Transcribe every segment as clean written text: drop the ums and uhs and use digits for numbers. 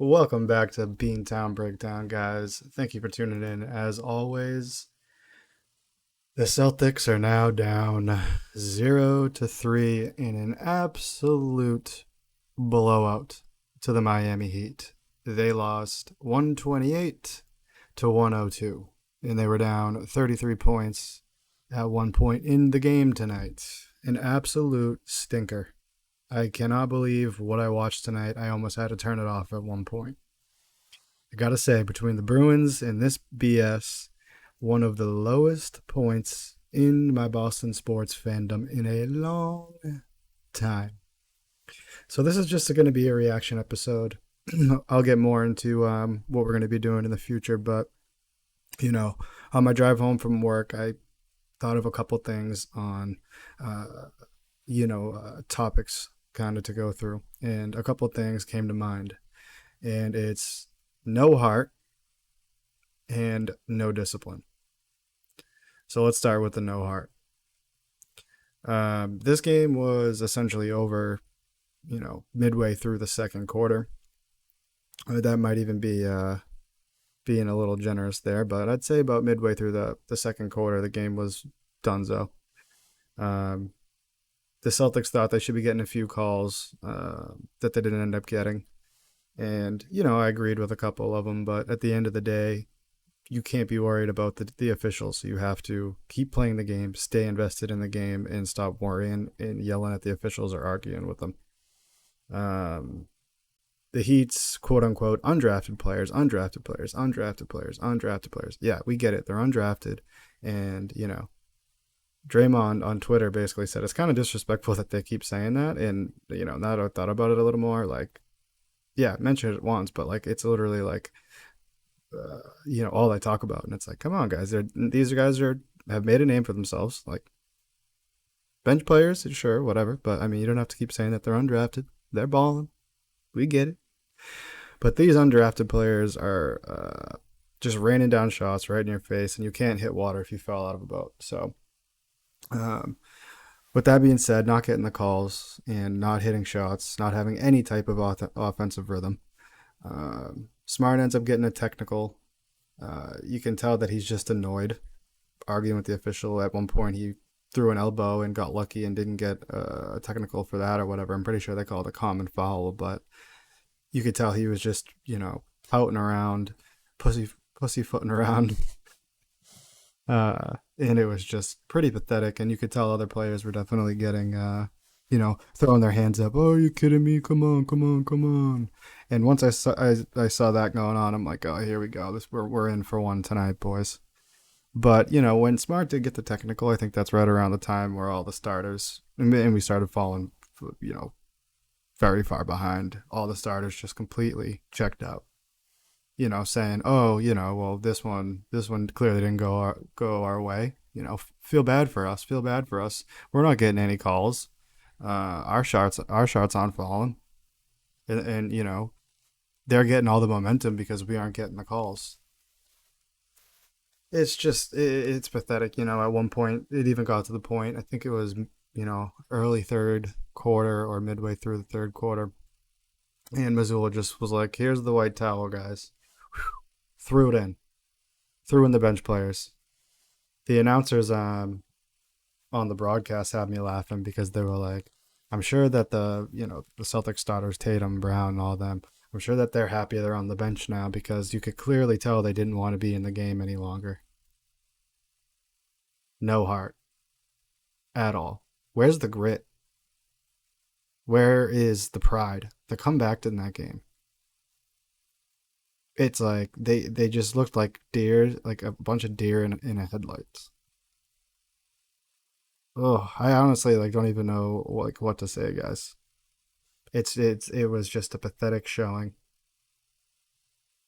Welcome back to Beantown Breakdown, guys. Thank you for tuning in. As always, the Celtics are now down 0-3 in an absolute blowout to the Miami Heat. They lost 128 to 102, and they were down 33 points at one point in the game tonight. An absolute stinker. I cannot believe what I watched tonight. I almost had to turn it off at one point. I gotta say, between the Bruins and this BS, one of the lowest points in my Boston sports fandom in a long time. So this is just going to be a reaction episode. I'll get more into what we're going to be doing in the future, but on my drive home from work, I thought of a couple things on, topics kind of to go through, and a couple things came to mind, and it's no heart and no discipline. So let's start with the no heart. This game was essentially over, midway through the second quarter. That might even be being a little generous there, but I'd say about midway through the second quarter, the game was donezo. Um, the Celtics thought they should be getting a few calls that they didn't end up getting. And, I agreed with a couple of them, but at the end of the day, you can't be worried about the officials. You have to keep playing the game, stay invested in the game, and stop worrying and yelling at the officials or arguing with them. The Heat's quote unquote undrafted players, undrafted players, undrafted players, undrafted players. Yeah, we get it. They're undrafted. And, Draymond on Twitter basically said it's kind of disrespectful that they keep saying that. And, now that I thought about it a little more, like, yeah, mention it once, but like it's literally like, all I talk about. And it's like, come on, guys. These guys have made a name for themselves. Like, bench players, sure, whatever. But, I mean, you don't have to keep saying that they're undrafted. They're balling. We get it. But these undrafted players are just raining down shots right in your face, and you can't hit water if you fell out of a boat. So, with that being said, not getting the calls and not hitting shots, not having any type of offensive rhythm. Smart ends up getting a technical. You can tell that he's just annoyed, arguing with the official. At one point, he threw an elbow and got lucky and didn't get a technical for that or whatever. I'm pretty sure they called it a common foul, but you could tell he was just, pouting around, pussyfooting around. And it was just pretty pathetic. And you could tell other players were definitely getting, throwing their hands up. Oh, are you kidding me? Come on, come on, come on. And once I saw that going on, I'm like, oh, here we go. We're in for one tonight, boys. But when Smart did get the technical, I think that's right around the time where all the starters and we started falling, very far behind. All the starters just completely checked out. Saying, oh, well, this one clearly didn't go our way. Feel bad for us. Feel bad for us. We're not getting any calls. Our shots aren't falling, and they're getting all the momentum because we aren't getting the calls. It's just it's pathetic. At one point, it even got to the point. I think it was early third quarter or midway through the third quarter, and Missoula just was like, "Here's the white towel, guys." Threw it in, threw in the bench players. The announcers on the broadcast had me laughing because they were like, "I'm sure that the Celtics starters, Tatum, Brown, and all them, I'm sure that they're happy they're on the bench now because you could clearly tell they didn't want to be in the game any longer." No heart at all. Where's the grit? Where is the pride? The comeback in that game. It's like they just looked like deer, like a bunch of deer in a headlights. Oh, I honestly like don't even know what to say, guys. It was just a pathetic showing.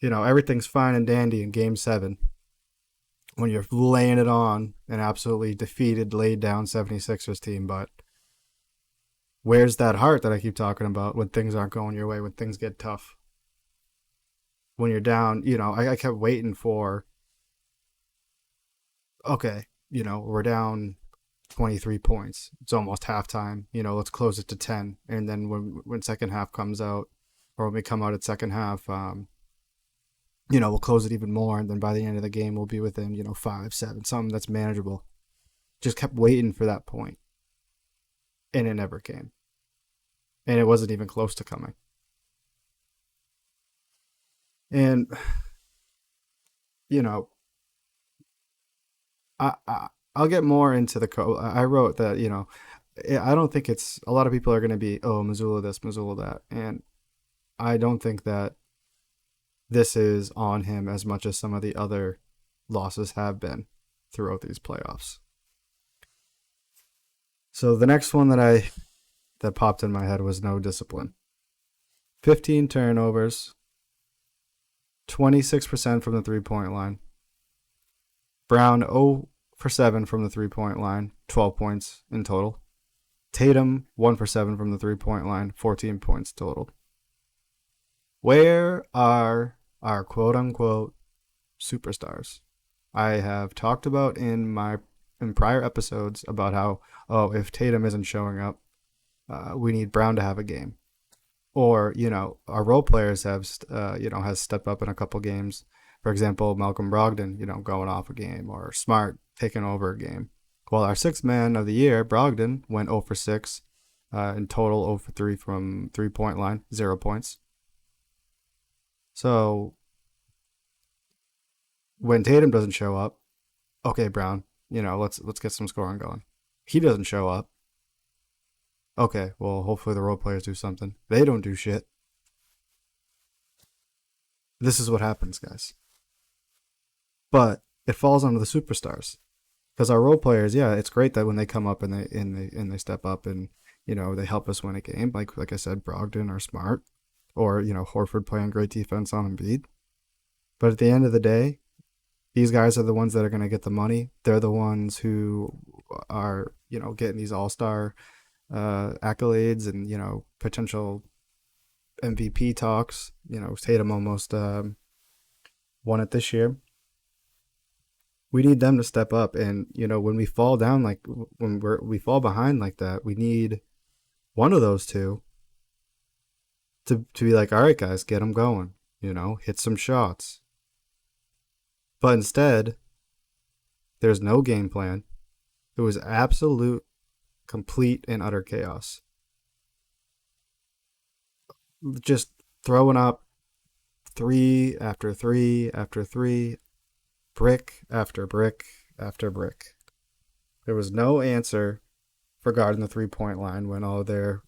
Everything's fine and dandy in Game Seven when you're laying it on an absolutely defeated, laid down 76ers team, but where's that heart that I keep talking about when things aren't going your way, when things get tough? When you're down, I kept waiting for, okay, we're down 23 points. It's almost halftime. Let's close it to 10. And then when second half comes out, or when we come out at second half, we'll close it even more, and then by the end of the game, we'll be within 5, 7, something that's manageable. Just kept waiting for that point, and it never came, and it wasn't even close to coming. And you know, I'll get more into I wrote that I don't think it's a lot of people are going to be Missoula this, Missoula that, and I don't think that this is on him as much as some of the other losses have been throughout these playoffs. So the next one that popped in my head was no discipline. 15 turnovers, 26% from the 3-point line. Brown 0 for 7 from the 3-point line, 12 points in total. Tatum 1 for 7 from the 3-point line, 14 points total. Where are our quote unquote superstars? I have talked about in prior episodes about how if Tatum isn't showing up, we need Brown to have a game, or our role players have has stepped up in a couple games. For example, Malcolm Brogdon, going off a game, or Smart taking over a game. Well, our sixth man of the year, Brogdon, went 0 for 6 in total, 0 for 3 from 3-point line, 0 points. So when Tatum doesn't show up, okay, Brown, let's get some scoring going. He doesn't show up. Okay, well, hopefully the role players do something. They don't do shit. This is what happens, guys. But it falls onto the superstars, because our role players, yeah, it's great that when they come up and they step up and they help us win a game, like I said, Brogdon or Smart, or Horford playing great defense on Embiid. But at the end of the day, these guys are the ones that are going to get the money. They're the ones who are getting these all-star accolades and potential MVP talks. Tatum almost won it this year. We need them to step up, and when we fall down, like when we fall behind like that, we need one of those two to be like, all right, guys, get them going. Hit some shots. But instead, there's no game plan. It was absolute, complete, and utter chaos. Just throwing up 3 after 3 after 3, brick after brick after brick. There was no answer for guarding the 3-point line when all their,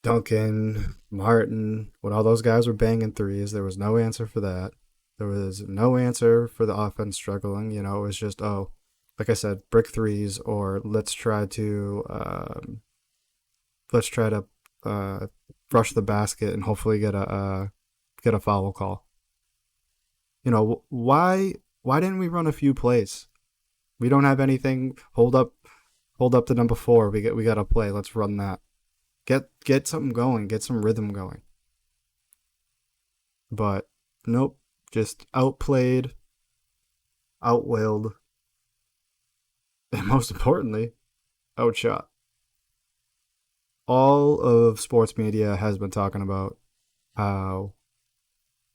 Duncan, Martin, when all those guys were banging threes. There was no answer for that. There was no answer for the offense struggling. It was just, like I said, brick threes, or let's try to brush the basket and hopefully get a foul call. Why didn't we run a few plays? We don't have anything. Hold up to number 4. We got a play. Let's run that. Get something going. Get some rhythm going. But nope, just outplayed, outwailed, and most importantly, outshot. All of sports media has been talking about how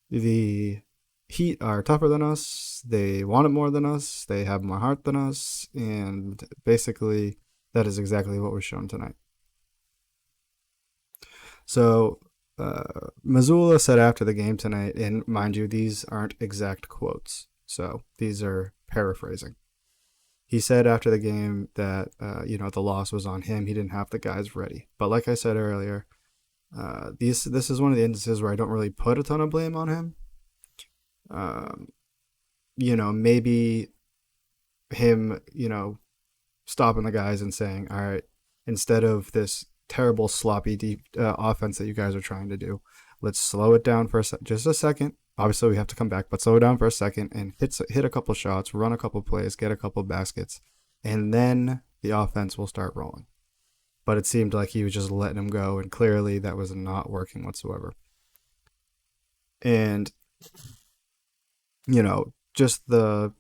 the Heat are tougher than us, they want it more than us, they have more heart than us, and basically that is exactly what was shown tonight. So Missoula said after the game tonight, and mind you, these aren't exact quotes, so these are paraphrasing. He said after the game that the loss was on him. He didn't have the guys ready. But like I said earlier, this is one of the instances where I don't really put a ton of blame on him. Maybe him, stopping the guys and saying, all right, instead of this terrible sloppy deep offense that you guys are trying to do, let's slow it down for just a second. Obviously we have to come back, but slow it down for a second and hit a couple shots, run a couple plays, get a couple baskets, and then the offense will start rolling. But it seemed like he was just letting him go, and clearly that was not working whatsoever. And just the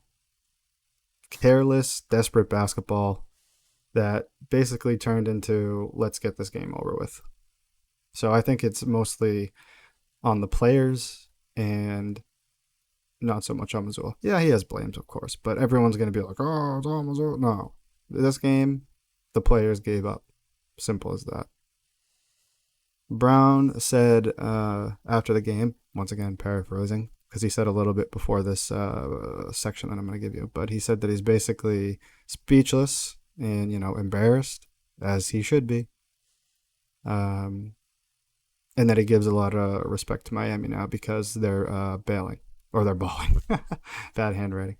careless, desperate basketball that basically turned into let's get this game over with. So I think it's mostly on the players and not so much on Missoula. Yeah, he has blames, of course, but everyone's going to be like, oh, it's all Missoula. No. This game, the players gave up. Simple as that. Brown said after the game, once again paraphrasing, because he said a little bit before this section that I'm going to give you, but he said that he's basically speechless and, embarrassed, as he should be. Um, and that he gives a lot of respect to Miami now because they're bailing, or they're balling. Bad handwriting.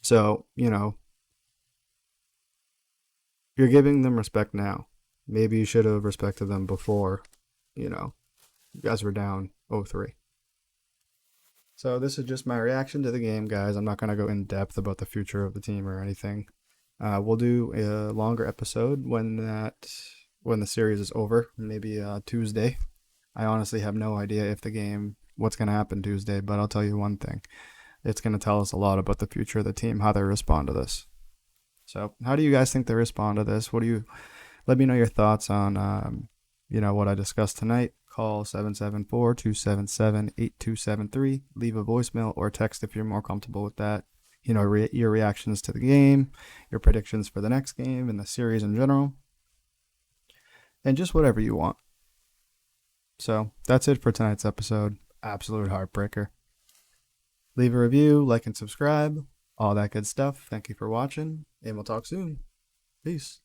So, you're giving them respect now. Maybe you should have respected them before, you guys were down 0-3. So this is just my reaction to the game, guys. I'm not going to go in depth about the future of the team or anything. We'll do a longer episode when the series is over, maybe Tuesday. I honestly have no idea what's going to happen Tuesday, but I'll tell you one thing. It's going to tell us a lot about the future of the team, how they respond to this. So how do you guys think they respond to this? Let me know your thoughts on, what I discussed tonight. Call 774-277-8273. Leave a voicemail or text if you're more comfortable with that. Your reactions to the game, your predictions for the next game and the series in general, and just whatever you want. So that's it for tonight's episode. Absolute heartbreaker. Leave a review, like and subscribe, all that good stuff. Thank you for watching, and we'll talk soon. Peace.